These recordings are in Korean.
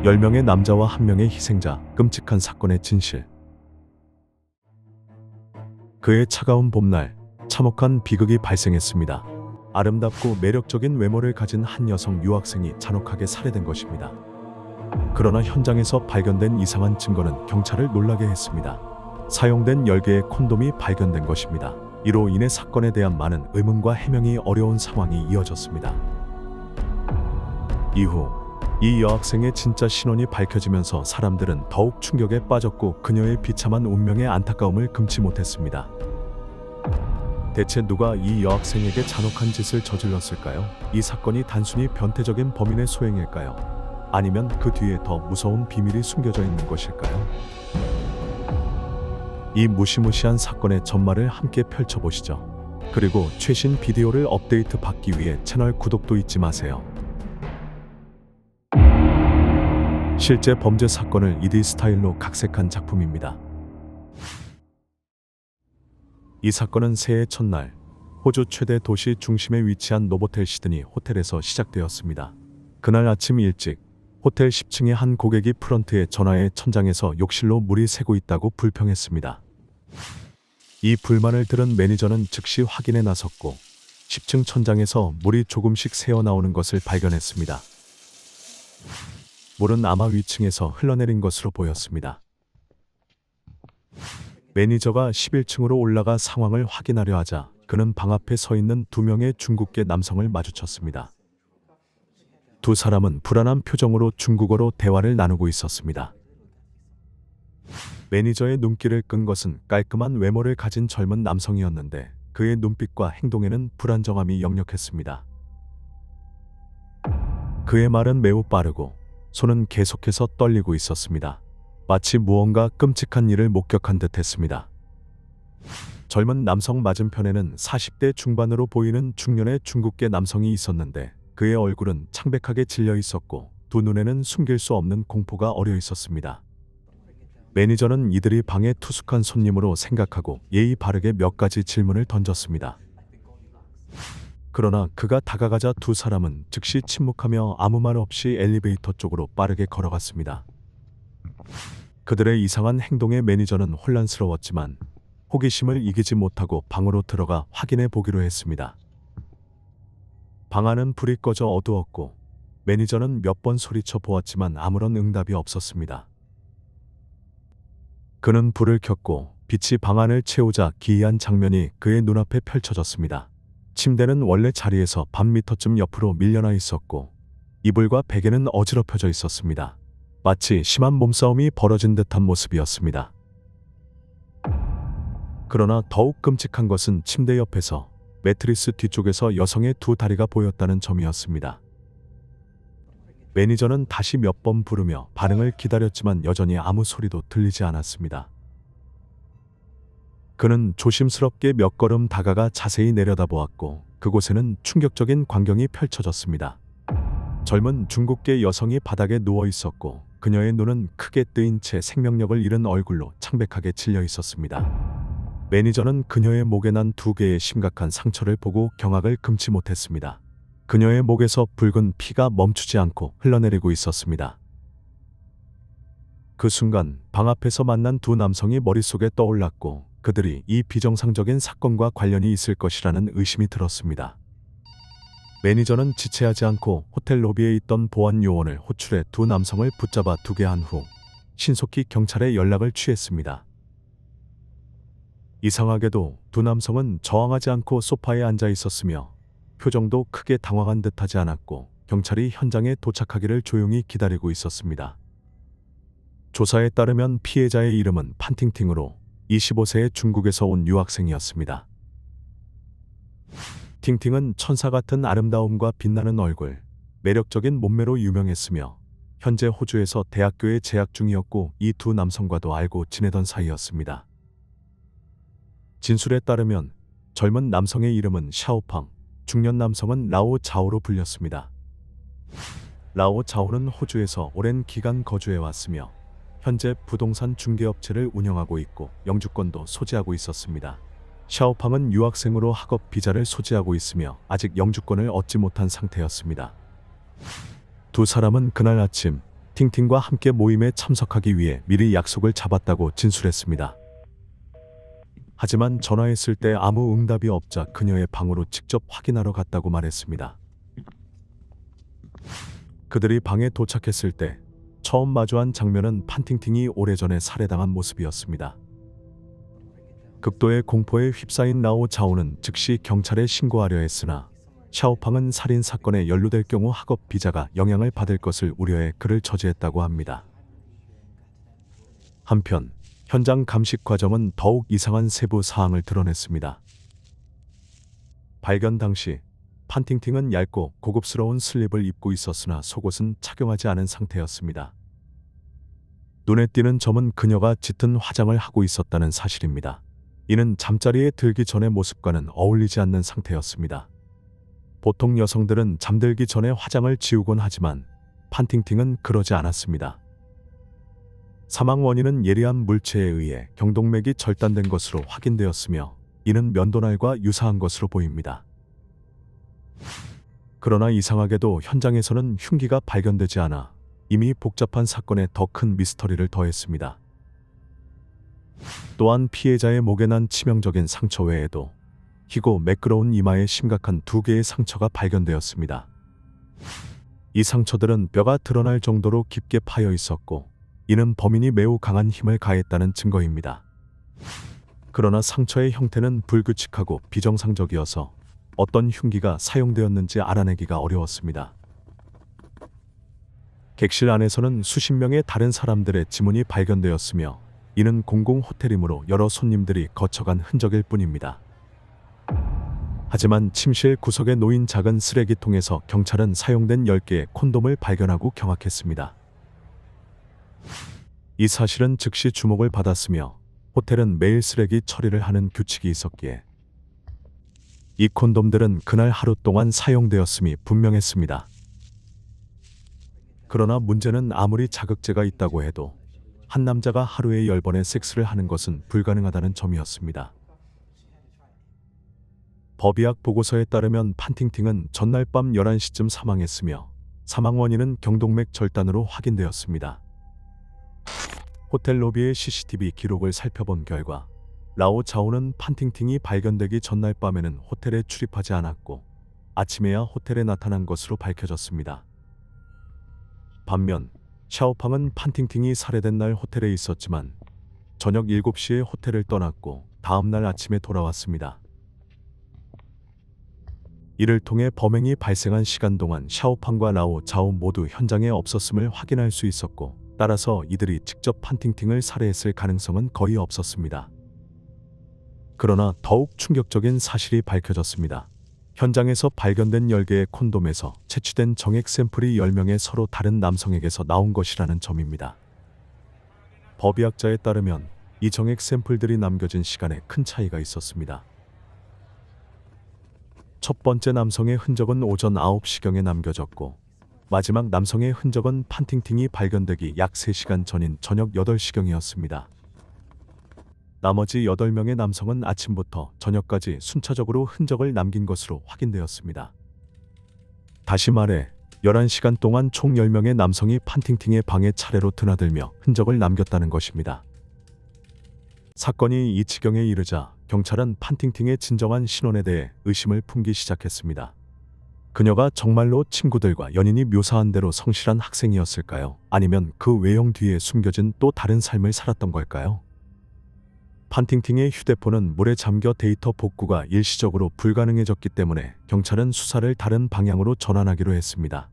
10명의 남자와 1명의 희생자, 끔찍한 사건의 진실. 그의 차가운 봄날, 참혹한 비극이 발생했습니다. 아름답고 매력적인 외모를 가진 한 여성 유학생이 잔혹하게 살해된 것입니다. 그러나 현장에서 발견된 이상한 증거는 경찰을 놀라게 했습니다. 사용된 10개의 콘돔이 발견된 것입니다. 이로 인해 사건에 대한 많은 의문과 해명이 어려운 상황이 이어졌습니다. 이후 이 여학생의 진짜 신원이 밝혀지면서 사람들은 더욱 충격에 빠졌고 그녀의 비참한 운명의 안타까움을 금치 못했습니다. 대체 누가 이 여학생에게 잔혹한 짓을 저질렀을까요? 이 사건이 단순히 변태적인 범인의 소행일까요? 아니면 그 뒤에 더 무서운 비밀이 숨겨져 있는 것일까요? 이 무시무시한 사건의 전말을 함께 펼쳐보시죠. 그리고 최신 비디오를 업데이트 받기 위해 채널 구독도 잊지 마세요. 실제 범죄 사건을 2D 스타일로 각색한 작품입니다. 이 사건은 새해 첫날, 호주 최대 도시 중심에 위치한 노보텔 시드니 호텔에서 시작되었습니다. 그날 아침 일찍, 호텔 10층의 한 고객이 프런트의 전화의 천장에서 욕실로 물이 새고 있다고 불평했습니다. 이 불만을 들은 매니저는 즉시 확인에 나섰고 10층 천장에서 물이 조금씩 새어나오는 것을 발견했습니다. 물은 아마 위층에서 흘러내린 것으로 보였습니다. 매니저가 11층으로 올라가 상황을 확인하려 하자 그는 방 앞에 서 있는 2명의 중국계 남성을 마주쳤습니다. 두 사람은 불안한 표정으로 중국어로 대화를 나누고 있었습니다. 매니저의 눈길을 끈 것은 깔끔한 외모를 가진 젊은 남성이었는데 그의 눈빛과 행동에는 불안정함이 역력했습니다. 그의 말은 매우 빠르고 손은 계속해서 떨리고 있었습니다. 마치 무언가 끔찍한 일을 목격한 듯 했습니다. 젊은 남성 맞은편에는 40대 중반으로 보이는 중년의 중국계 남성이 있었는데 그의 얼굴은 창백하게 질려 있었고 두 눈에는 숨길 수 없는 공포가 어려 있었습니다. 매니저는 이들이 방에 투숙한 손님으로 생각하고 예의 바르게 몇 가지 질문을 던졌습니다. 그러나 그가 다가가자 두 사람은 즉시 침묵하며 아무 말 없이 엘리베이터 쪽으로 빠르게 걸어갔습니다. 그들의 이상한 행동에 매니저는 혼란스러웠지만 호기심을 이기지 못하고 방으로 들어가 확인해 보기로 했습니다. 방 안은 불이 꺼져 어두웠고 매니저는 몇 번 소리쳐 보았지만 아무런 응답이 없었습니다. 그는 불을 켰고 빛이 방 안을 채우자 기이한 장면이 그의 눈앞에 펼쳐졌습니다. 침대는 원래 자리에서 반 미터쯤 옆으로 밀려나 있었고 이불과 베개는 어지럽혀져 있었습니다. 마치 심한 몸싸움이 벌어진 듯한 모습이었습니다. 그러나 더욱 끔찍한 것은 침대 옆에서 매트리스 뒤쪽에서 여성의 두 다리가 보였다는 점이었습니다. 매니저는 다시 몇 번 부르며 반응을 기다렸지만 여전히 아무 소리도 들리지 않았습니다. 그는 조심스럽게 몇 걸음 다가가 자세히 내려다보았고 그곳에는 충격적인 광경이 펼쳐졌습니다. 젊은 중국계 여성이 바닥에 누워 있었고 그녀의 눈은 크게 뜨인 채 생명력을 잃은 얼굴로 창백하게 질려 있었습니다. 매니저는 그녀의 목에 난 2개의 심각한 상처를 보고 경악을 금치 못했습니다. 그녀의 목에서 붉은 피가 멈추지 않고 흘러내리고 있었습니다. 그 순간 방 앞에서 만난 두 남성이 머릿속에 떠올랐고 그들이 이 비정상적인 사건과 관련이 있을 것이라는 의심이 들었습니다. 매니저는 지체하지 않고 호텔 로비에 있던 보안 요원을 호출해 두 남성을 붙잡아 두게 한 후 신속히 경찰에 연락을 취했습니다. 이상하게도 두 남성은 저항하지 않고 소파에 앉아 있었으며 표정도 크게 당황한 듯하지 않았고 경찰이 현장에 도착하기를 조용히 기다리고 있었습니다. 조사에 따르면 피해자의 이름은 판팅팅으로 25세의 중국에서 온 유학생이었습니다. 팅팅은 천사 같은 아름다움과 빛나는 얼굴, 매력적인 몸매로 유명했으며 현재 호주에서 대학교에 재학 중이었고 이 두 남성과도 알고 지내던 사이였습니다. 진술에 따르면 젊은 남성의 이름은 샤오팡, 중년 남성은 라오 자오로 불렸습니다. 라오 자오는 호주에서 오랜 기간 거주해왔으며 현재 부동산 중개업체를 운영하고 있고 영주권도 소지하고 있었습니다. 샤오팡은 유학생으로 학업 비자를 소지하고 있으며 아직 영주권을 얻지 못한 상태였습니다. 두 사람은 그날 아침 팅팅과 함께 모임에 참석하기 위해 미리 약속을 잡았다고 진술했습니다. 하지만 전화했을 때 아무 응답이 없자 그녀의 방으로 직접 확인하러 갔다고 말했습니다. 그들이 방에 도착했을 때 처음 마주한 장면은 판팅팅이 오래전에 살해당한 모습이었습니다. 극도의 공포에 휩싸인 라오 자오는 즉시 경찰에 신고하려 했으나 샤오팡은 살인 사건에 연루될 경우 학업 비자가 영향을 받을 것을 우려해 그를 저지했다고 합니다. 한편 현장 감식 과정은 더욱 이상한 세부 사항을 드러냈습니다. 발견 당시 판팅팅은 얇고 고급스러운 슬립을 입고 있었으나 속옷은 착용하지 않은 상태였습니다. 눈에 띄는 점은 그녀가 짙은 화장을 하고 있었다는 사실입니다. 이는 잠자리에 들기 전의 모습과는 어울리지 않는 상태였습니다. 보통 여성들은 잠들기 전에 화장을 지우곤 하지만 판팅팅은 그러지 않았습니다. 사망 원인은 예리한 물체에 의해 경동맥이 절단된 것으로 확인되었으며 이는 면도날과 유사한 것으로 보입니다. 그러나 이상하게도 현장에서는 흉기가 발견되지 않아 이미 복잡한 사건에 더 큰 미스터리를 더했습니다. 또한 피해자의 목에 난 치명적인 상처 외에도 희고 매끄러운 이마에 심각한 2개의 상처가 발견되었습니다. 이 상처들은 뼈가 드러날 정도로 깊게 파여 있었고 이는 범인이 매우 강한 힘을 가했다는 증거입니다. 그러나 상처의 형태는 불규칙하고 비정상적이어서 어떤 흉기가 사용되었는지 알아내기가 어려웠습니다. 객실 안에서는 수십 명의 다른 사람들의 지문이 발견되었으며 이는 공공 호텔이므로 여러 손님들이 거쳐간 흔적일 뿐입니다. 하지만 침실 구석에 놓인 작은 쓰레기통에서 경찰은 사용된 10개의 콘돔을 발견하고 경악했습니다. 이 사실은 즉시 주목을 받았으며 호텔은 매일 쓰레기 처리를 하는 규칙이 있었기에 이 콘돔들은 그날 하루 동안 사용되었음이 분명했습니다. 그러나 문제는 아무리 자극제가 있다고 해도 한 남자가 하루에 10번의 섹스를 하는 것은 불가능하다는 점이었습니다. 법의학 보고서에 따르면 판팅팅은 전날 밤 11시쯤 사망했으며 사망 원인은 경동맥 절단으로 확인되었습니다. 호텔 로비의 CCTV 기록을 살펴본 결과 라오 자오는 판팅팅이 발견되기 전날 밤에는 호텔에 출입하지 않았고 아침에야 호텔에 나타난 것으로 밝혀졌습니다. 반면 샤오팡은 판팅팅이 살해된 날 호텔에 있었지만 저녁 7시에 호텔을 떠났고 다음 날 아침에 돌아왔습니다. 이를 통해 범행이 발생한 시간 동안 샤오팡과 라오 자오 모두 현장에 없었음을 확인할 수 있었고 따라서 이들이 직접 판팅팅을 살해했을 가능성은 거의 없었습니다. 그러나 더욱 충격적인 사실이 밝혀졌습니다. 현장에서 발견된 10개의 콘돔에서 채취된 정액 샘플이 10명의 서로 다른 남성에게서 나온 것이라는 점입니다. 법의학자에 따르면 이 정액 샘플들이 남겨진 시간에 큰 차이가 있었습니다. 첫 번째 남성의 흔적은 오전 9시경에 남겨졌고 마지막 남성의 흔적은 판팅팅이 발견되기 약 3시간 전인 저녁 8시경이었습니다. 나머지 8명의 남성은 아침부터 저녁까지 순차적으로 흔적을 남긴 것으로 확인되었습니다. 다시 말해 11시간 동안 총 10명의 남성이 판팅팅의 방에 차례로 드나들며 흔적을 남겼다는 것입니다. 사건이 이 지경에 이르자 경찰은 판팅팅의 진정한 신원에 대해 의심을 품기 시작했습니다. 그녀가 정말로 친구들과 연인이 묘사한 대로 성실한 학생이었을까요? 아니면 그 외형 뒤에 숨겨진 또 다른 삶을 살았던 걸까요? 판팅팅의 휴대폰은 물에 잠겨 데이터 복구가 일시적으로 불가능해졌기 때문에 경찰은 수사를 다른 방향으로 전환하기로 했습니다.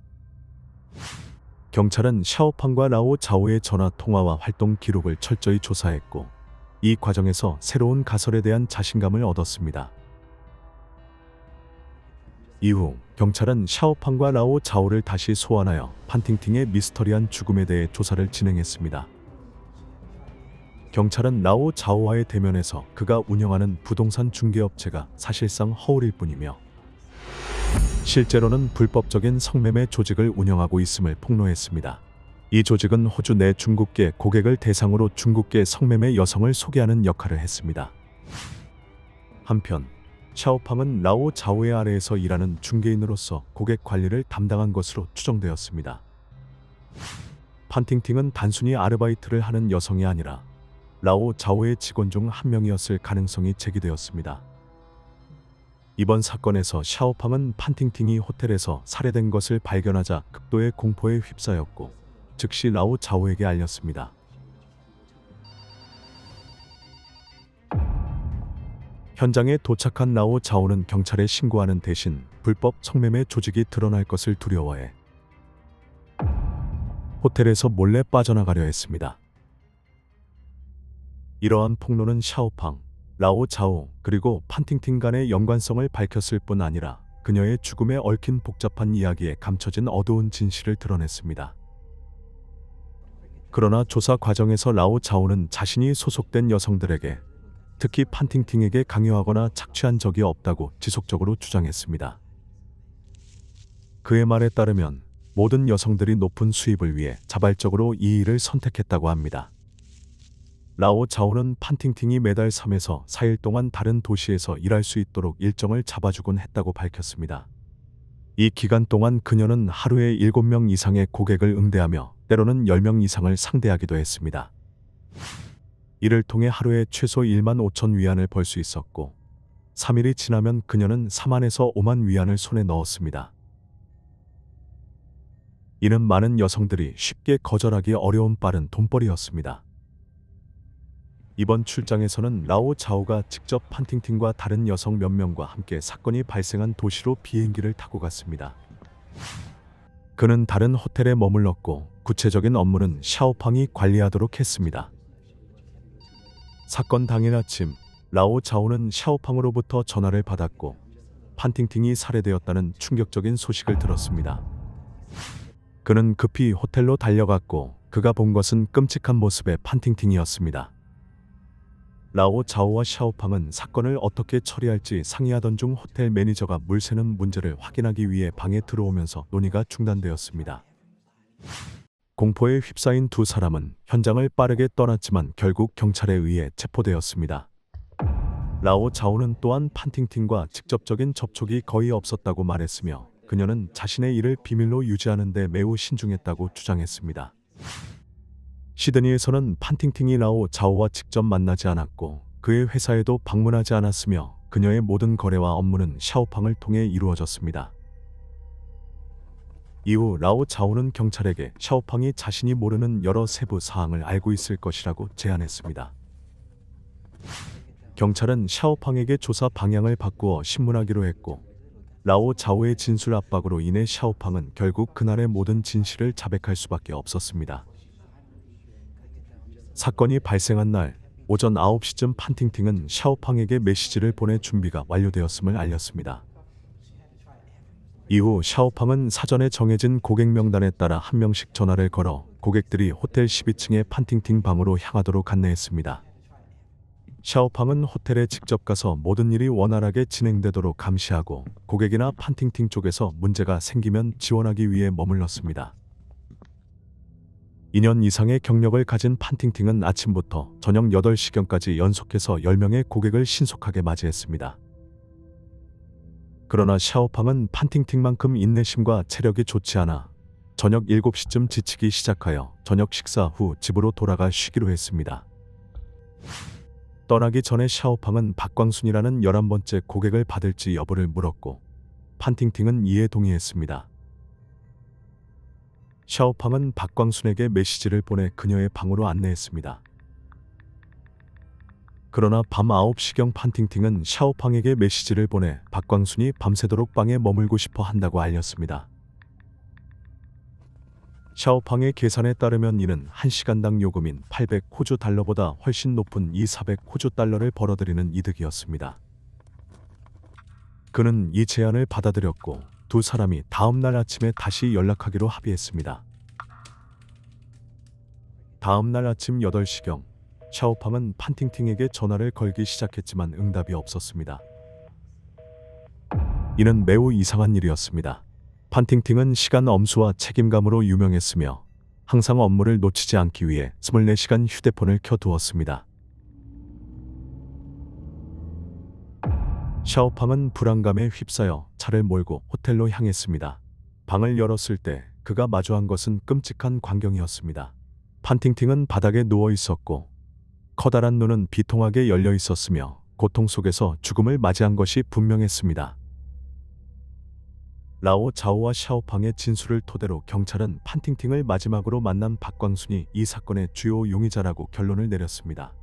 경찰은 샤오팡과 라오 자오의 전화 통화와 활동 기록을 철저히 조사했고 이 과정에서 새로운 가설에 대한 자신감을 얻었습니다. 이후 경찰은 샤오팡과 라오 자오를 다시 소환하여 판팅팅의 미스터리한 죽음에 대해 조사를 진행했습니다. 경찰은 라오 자오와의 대면에서 그가 운영하는 부동산 중개업체가 사실상 허울일 뿐이며 실제로는 불법적인 성매매 조직을 운영하고 있음을 폭로했습니다. 이 조직은 호주 내 중국계 고객을 대상으로 중국계 성매매 여성을 소개하는 역할을 했습니다. 한편 샤오팡은 라오 자오의 아래에서 일하는 중개인으로서 고객 관리를 담당한 것으로 추정되었습니다. 판팅팅은 단순히 아르바이트를 하는 여성이 아니라 라오 자오의 직원 중 한 명이었을 가능성이 제기되었습니다. 이번 사건에서 샤오팡은 판팅팅이 호텔에서 살해된 것을 발견하자 극도의 공포에 휩싸였고 즉시 라오 자오에게 알렸습니다. 현장에 도착한 라오 자오는 경찰에 신고하는 대신 불법 성매매 조직이 드러날 것을 두려워해 호텔에서 몰래 빠져나가려 했습니다. 이러한 폭로는 샤오팡, 라오 자오 그리고 판팅팅 간의 연관성을 밝혔을 뿐 아니라 그녀의 죽음에 얽힌 복잡한 이야기에 감춰진 어두운 진실을 드러냈습니다. 그러나 조사 과정에서 라오 자오는 자신이 소속된 여성들에게 특히 판팅팅에게 강요하거나 착취한 적이 없다고 지속적으로 주장했습니다. 그의 말에 따르면 모든 여성들이 높은 수입을 위해 자발적으로 이 일을 선택했다고 합니다. 라오 자오는 판팅팅이 매달 3에서 4일 동안 다른 도시에서 일할 수 있도록 일정을 잡아주곤 했다고 밝혔습니다. 이 기간 동안 그녀는 하루에 7명 이상의 고객을 응대하며 때로는 10명 이상을 상대하기도 했습니다. 이를 통해 하루에 최소 1만 5천 위안을 벌 수 있었고 3일이 지나면 그녀는 4만에서 5만 위안을 손에 넣었습니다. 이는 많은 여성들이 쉽게 거절하기 어려운 빠른 돈벌이였습니다. 이번 출장에서는 라오 자오가 직접 판팅팅과 다른 여성 몇 명과 함께 사건이 발생한 도시로 비행기를 타고 갔습니다. 그는 다른 호텔에 머물렀고 구체적인 업무는 샤오팡이 관리하도록 했습니다. 사건 당일 아침, 라오 자오는 샤오팡으로부터 전화를 받았고 판팅팅이 살해되었다는 충격적인 소식을 들었습니다. 그는 급히 호텔로 달려갔고 그가 본 것은 끔찍한 모습의 판팅팅이었습니다. 라오 자오와 샤오팡은 사건을 어떻게 처리할지 상의하던 중 호텔 매니저가 물 새는 문제를 확인하기 위해 방에 들어오면서 논의가 중단되었습니다. 공포에 휩싸인 두 사람은 현장을 빠르게 떠났지만 결국 경찰에 의해 체포되었습니다. 라오 자오는 또한 판팅팅과 직접적인 접촉이 거의 없었다고 말했으며 그녀는 자신의 일을 비밀로 유지하는 데 매우 신중했다고 주장했습니다. 시드니에서는 판팅팅이 라오 자오와 직접 만나지 않았고 그의 회사에도 방문하지 않았으며 그녀의 모든 거래와 업무는 샤오팡을 통해 이루어졌습니다. 이후 라오 자오는 경찰에게 샤오팡이 자신이 모르는 여러 세부 사항을 알고 있을 것이라고 제안했습니다. 경찰은 샤오팡에게 조사 방향을 바꾸어 신문하기로 했고 라오 자오의 진술 압박으로 인해 샤오팡은 결국 그날의 모든 진실을 자백할 수밖에 없었습니다. 사건이 발생한 날 오전 9시쯤 판팅팅은 샤오팡에게 메시지를 보내 준비가 완료되었음을 알렸습니다. 이후 샤오팡은 사전에 정해진 고객 명단에 따라 한 명씩 전화를 걸어 고객들이 호텔 12층의 판팅팅 방으로 향하도록 안내했습니다. 샤오팡은 호텔에 직접 가서 모든 일이 원활하게 진행되도록 감시하고 고객이나 판팅팅 쪽에서 문제가 생기면 지원하기 위해 머물렀습니다. 2년 이상의 경력을 가진 판팅팅은 아침부터 저녁 8시경까지 연속해서 10명의 고객을 신속하게 맞이했습니다. 그러나 샤오팡은 판팅팅만큼 인내심과 체력이 좋지 않아 저녁 7시쯤 지치기 시작하여 저녁 식사 후 집으로 돌아가 쉬기로 했습니다. 떠나기 전에 샤오팡은 박광순이라는 11번째 고객을 받을지 여부를 물었고 판팅팅은 이에 동의했습니다. 샤오팡은 박광순에게 메시지를 보내 그녀의 방으로 안내했습니다. 그러나 밤 9시경 판팅팅은 샤오팡에게 메시지를 보내 박광순이 밤새도록 방에 머물고 싶어 한다고 알렸습니다. 샤오팡의 계산에 따르면 이는 1시간당 요금인 800 호주 달러보다 훨씬 높은 400 호주 달러를 벌어들이는 이득이었습니다. 그는 이 제안을 받아들였고 두 사람이 다음 날 아침에 다시 연락하기로 합의했습니다. 다음 날 아침 8시경 샤오팡은 판팅팅에게 전화를 걸기 시작했지만 응답이 없었습니다. 이는 매우 이상한 일이었습니다. 판팅팅은 시간 엄수와 책임감으로 유명했으며 항상 업무를 놓치지 않기 위해 24시간 휴대폰을 켜두었습니다. 샤오팡은 불안감에 휩싸여 차를 몰고 호텔로 향했습니다. 방을 열었을 때 그가 마주한 것은 끔찍한 광경이었습니다. 판팅팅은 바닥에 누워 있었고 커다란 눈은 비통하게 열려 있었으며 고통 속에서 죽음을 맞이한 것이 분명했습니다. 라오 자오와 샤오팡의 진술을 토대로 경찰은 판팅팅을 마지막으로 만난 박광순이 이 사건의 주요 용의자라고 결론을 내렸습니다.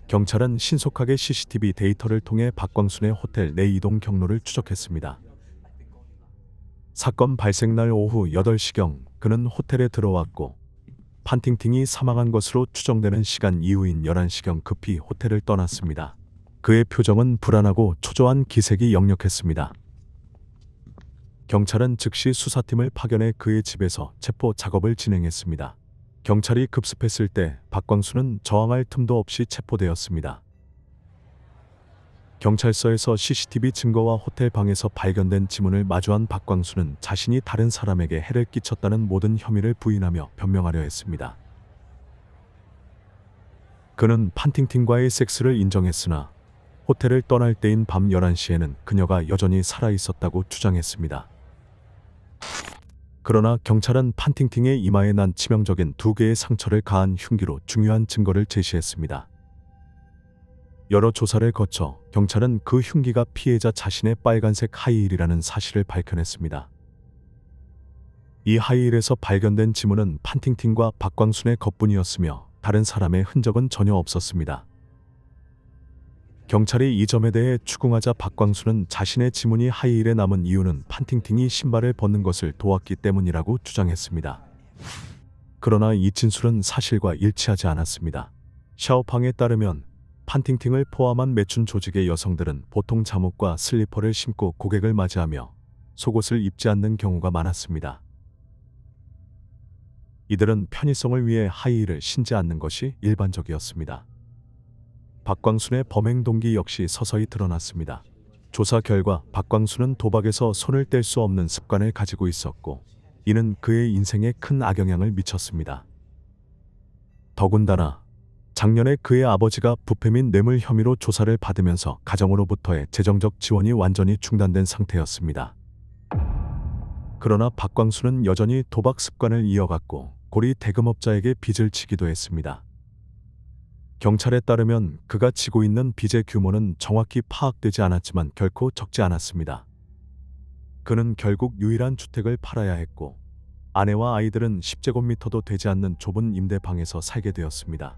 경찰은 신속하게 CCTV 데이터를 통해 박광순의 호텔 내 이동 경로를 추적했습니다. 사건 발생 날 오후 8시경 그는 호텔에 들어왔고 판팅팅이 사망한 것으로 추정되는 시간 이후인 11시경 급히 호텔을 떠났습니다. 그의 표정은 불안하고 초조한 기색이 역력했습니다. 경찰은 즉시 수사팀을 파견해 그의 집에서 체포 작업을 진행했습니다. 경찰이 급습했을 때 박광순은 저항할 틈도 없이 체포되었습니다. 경찰서에서 CCTV 증거와 호텔 방에서 발견된 지문을 마주한 박광순은 자신이 다른 사람에게 해를 끼쳤다는 모든 혐의를 부인하며 변명하려 했습니다. 그는 판팅팅과의 섹스를 인정했으나 호텔을 떠날 때인 밤 11시에는 그녀가 여전히 살아있었다고 주장했습니다. 그러나 경찰은 판팅팅의 이마에 난 치명적인 2개의 상처를 가한 흉기로 중요한 증거를 제시했습니다. 여러 조사를 거쳐 경찰은 그 흉기가 피해자 자신의 빨간색 하이힐이라는 사실을 밝혀냈습니다. 이 하이힐에서 발견된 지문은 판팅팅과 박광순의 것뿐이었으며 다른 사람의 흔적은 전혀 없었습니다. 경찰이 이 점에 대해 추궁하자 박광순은 자신의 지문이 하이힐에 남은 이유는 판팅팅이 신발을 벗는 것을 도왔기 때문이라고 주장했습니다. 그러나 이 진술은 사실과 일치하지 않았습니다. 샤오팡에 따르면 판팅팅을 포함한 매춘 조직의 여성들은 보통 잠옷과 슬리퍼를 신고 고객을 맞이하며 속옷을 입지 않는 경우가 많았습니다. 이들은 편의성을 위해 하이힐을 신지 않는 것이 일반적이었습니다. 박광순의 범행 동기 역시 서서히 드러났습니다. 조사 결과 박광순은 도박에서 손을 뗄 수 없는 습관을 가지고 있었고 이는 그의 인생에 큰 악영향을 미쳤습니다. 더군다나 작년에 그의 아버지가 부패 및 뇌물 혐의로 조사를 받으면서 가정으로부터의 재정적 지원이 완전히 중단된 상태였습니다. 그러나 박광순은 여전히 도박 습관을 이어갔고 고리 대금업자에게 빚을 지기도 했습니다. 경찰에 따르면 그가 지고 있는 빚의 규모는 정확히 파악되지 않았지만 결코 적지 않았습니다. 그는 결국 유일한 주택을 팔아야 했고 아내와 아이들은 10제곱미터도 되지 않는 좁은 임대방에서 살게 되었습니다.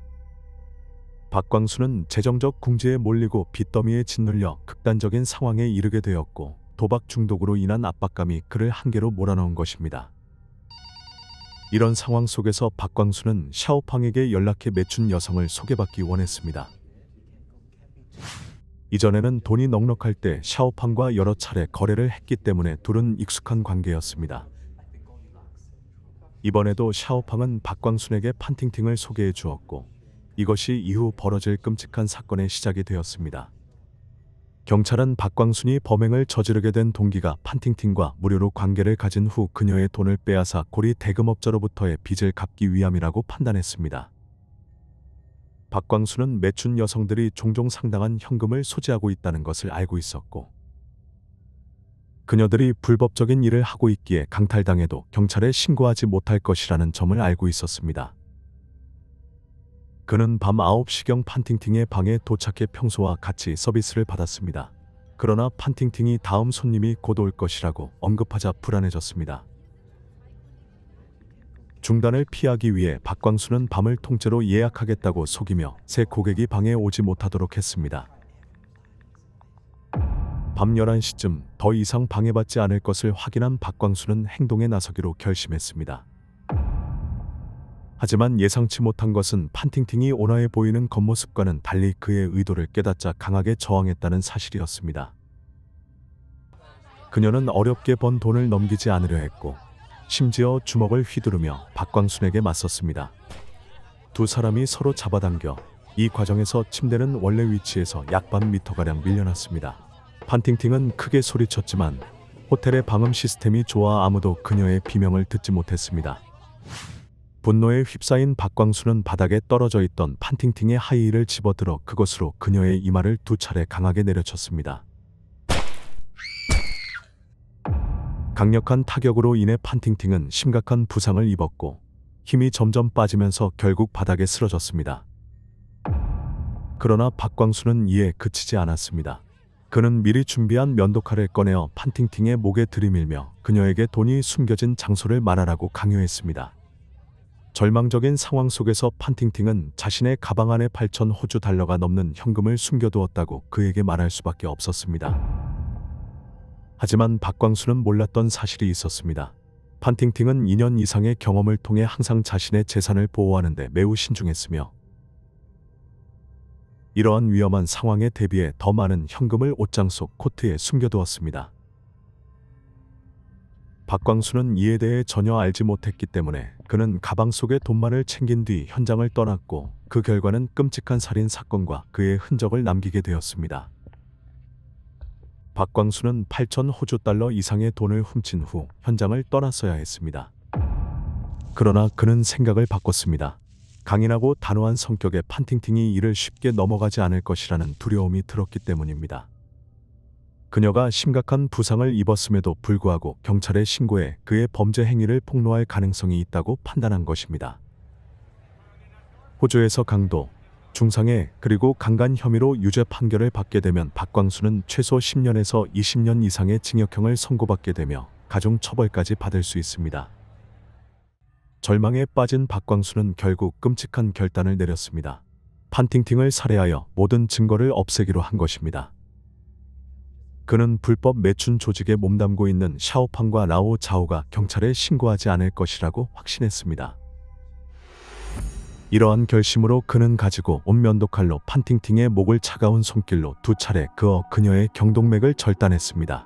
박광순은 재정적 궁지에 몰리고 빚더미에 짓눌려 극단적인 상황에 이르게 되었고 도박 중독으로 인한 압박감이 그를 한계로 몰아넣은 것입니다. 이런 상황 속에서 박광순은 샤오팡에게 연락해 매춘 여성을 소개받기 원했습니다. 이전에는 돈이 넉넉할 때 샤오팡과 여러 차례 거래를 했기 때문에 둘은 익숙한 관계였습니다. 이번에도 샤오팡은 박광순에게 판팅팅을 소개해 주었고 이것이 이후 벌어질 끔찍한 사건의 시작이 되었습니다. 경찰은 박광순이 범행을 저지르게 된 동기가 판팅팅과 무료로 관계를 가진 후 그녀의 돈을 빼앗아 고리 대금업자로부터의 빚을 갚기 위함이라고 판단했습니다. 박광순은 매춘 여성들이 종종 상당한 현금을 소지하고 있다는 것을 알고 있었고 그녀들이 불법적인 일을 하고 있기에 강탈당해도 경찰에 신고하지 못할 것이라는 점을 알고 있었습니다. 그는 밤 9시경 판팅팅의 방에 도착해 평소와 같이 서비스를 받았습니다. 그러나 판팅팅이 다음 손님이 곧 올 것이라고 언급하자 불안해졌습니다. 중단을 피하기 위해 박광순은 밤을 통째로 예약하겠다고 속이며 새 고객이 방에 오지 못하도록 했습니다. 밤 11시쯤 더 이상 방해받지 않을 것을 확인한 박광순은 행동에 나서기로 결심했습니다. 하지만 예상치 못한 것은 판팅팅이 온화해 보이는 겉모습과는 달리 그의 의도를 깨닫자 강하게 저항했다는 사실이었습니다. 그녀는 어렵게 번 돈을 넘기지 않으려 했고 심지어 주먹을 휘두르며 박광순에게 맞섰습니다. 두 사람이 서로 잡아당겨 이 과정에서 침대는 원래 위치에서 약 반 미터가량 밀려났습니다. 판팅팅은 크게 소리쳤지만 호텔의 방음 시스템이 좋아 아무도 그녀의 비명을 듣지 못했습니다. 분노에 휩싸인 박광순은 바닥에 떨어져 있던 판팅팅의 하이힐을 집어들어 그것으로 그녀의 이마를 2차례 강하게 내려쳤습니다. 강력한 타격으로 인해 판팅팅은 심각한 부상을 입었고 힘이 점점 빠지면서 결국 바닥에 쓰러졌습니다. 그러나 박광수는 이에 그치지 않았습니다. 그는 미리 준비한 면도칼을 꺼내어 판팅팅의 목에 들이밀며 그녀에게 돈이 숨겨진 장소를 말하라고 강요했습니다. 절망적인 상황 속에서 판팅팅은 자신의 가방 안에 8,000 달러가 넘는 현금을 숨겨두었다고 그에게 말할 수밖에 없었습니다. 하지만 박광수는 몰랐던 사실이 있었습니다. 판팅팅은 2년 이상의 경험을 통해 항상 자신의 재산을 보호하는 데 매우 신중했으며 이러한 위험한 상황에 대비해 더 많은 현금을 옷장 속 코트에 숨겨두었습니다. 박광수는 이에 대해 전혀 알지 못했기 때문에 그는 가방 속에 돈만을 챙긴 뒤 현장을 떠났고 그 결과는 끔찍한 살인 사건과 그의 흔적을 남기게 되었습니다. 박광수는 8,000 이상의 돈을 훔친 후 현장을 떠났어야 했습니다. 그러나 그는 생각을 바꿨습니다. 강인하고 단호한 성격의 판팅팅이 이를 쉽게 넘어가지 않을 것이라는 두려움이 들었기 때문입니다. 그녀가 심각한 부상을 입었음에도 불구하고 경찰에 신고해 그의 범죄 행위를 폭로할 가능성이 있다고 판단한 것입니다. 호주에서 강도, 중상해 그리고 강간 혐의로 유죄 판결을 받게 되면 박광수는 최소 10년에서 20년 이상의 징역형을 선고받게 되며 가중처벌까지 받을 수 있습니다. 절망에 빠진 박광수는 결국 끔찍한 결단을 내렸습니다. 판팅팅을 살해하여 모든 증거를 없애기로 한 것입니다. 그는 불법 매춘 조직에 몸담고 있는 샤오팡과 라오 자오가 경찰에 신고하지 않을 것이라고 확신했습니다. 이러한 결심으로 그는 가지고 온 면도칼로 판팅팅의 목을 차가운 손길로 2차례 그어 그녀의 경동맥을 절단했습니다.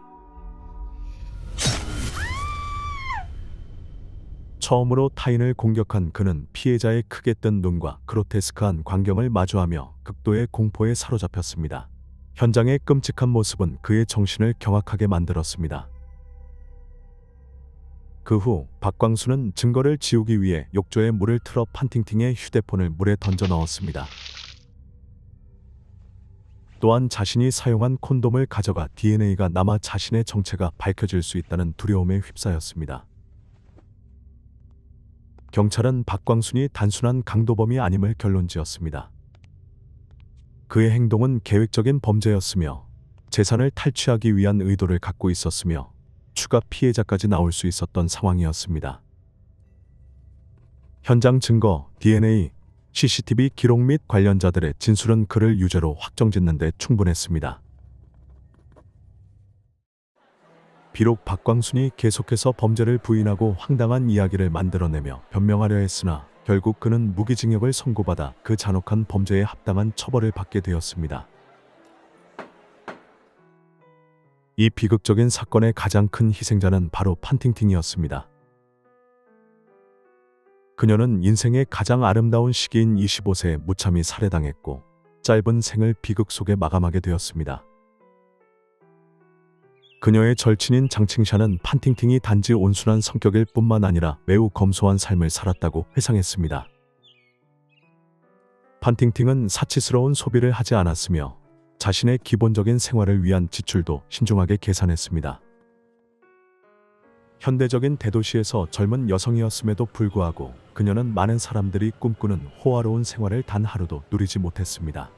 처음으로 타인을 공격한 그는 피해자의 크게 뜬 눈과 그로테스크한 광경을 마주하며 극도의 공포에 사로잡혔습니다. 현장의 끔찍한 모습은 그의 정신을 경악하게 만들었습니다. 그 후 박광수는 증거를 지우기 위해 욕조에 물을 틀어 판팅팅의 휴대폰을 물에 던져 넣었습니다. 또한 자신이 사용한 콘돔을 가져가 DNA가 남아 자신의 정체가 밝혀질 수 있다는 두려움에 휩싸였습니다. 경찰은 박광순이 단순한 강도범이 아님을 결론지었습니다. 그의 행동은 계획적인 범죄였으며 재산을 탈취하기 위한 의도를 갖고 있었으며 추가 피해자까지 나올 수 있었던 상황이었습니다. 현장 증거, DNA, CCTV 기록 및 관련자들의 진술은 그를 유죄로 확정짓는 데 충분했습니다. 비록 박광순이 계속해서 범죄를 부인하고 황당한 이야기를 만들어내며 변명하려 했으나 결국 그는 무기징역을 선고받아 그 잔혹한 범죄에 합당한 처벌을 받게 되었습니다. 이 비극적인 사건의 가장 큰 희생자는 바로 판팅팅이었습니다. 그녀는 인생의 가장 아름다운 시기인 25세에 무참히 살해당했고 짧은 생을 비극 속에 마감하게 되었습니다. 그녀의 절친인 장칭샤는 판팅팅이 단지 온순한 성격일 뿐만 아니라 매우 검소한 삶을 살았다고 회상했습니다. 판팅팅은 사치스러운 소비를 하지 않았으며 자신의 기본적인 생활을 위한 지출도 신중하게 계산했습니다. 현대적인 대도시에서 젊은 여성이었음에도 불구하고 그녀는 많은 사람들이 꿈꾸는 호화로운 생활을 단 하루도 누리지 못했습니다.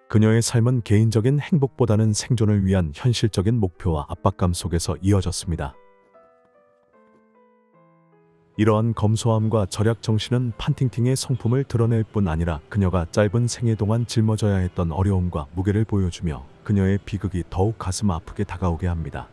그녀의 삶은 개인적인 행복보다는 생존을 위한 현실적인 목표와 압박감 속에서 이어졌습니다. 이러한 검소함과 절약 정신은 판팅팅의 성품을 드러낼 뿐 아니라 그녀가 짧은 생애 동안 짊어져야 했던 어려움과 무게를 보여주며 그녀의 비극이 더욱 가슴 아프게 다가오게 합니다.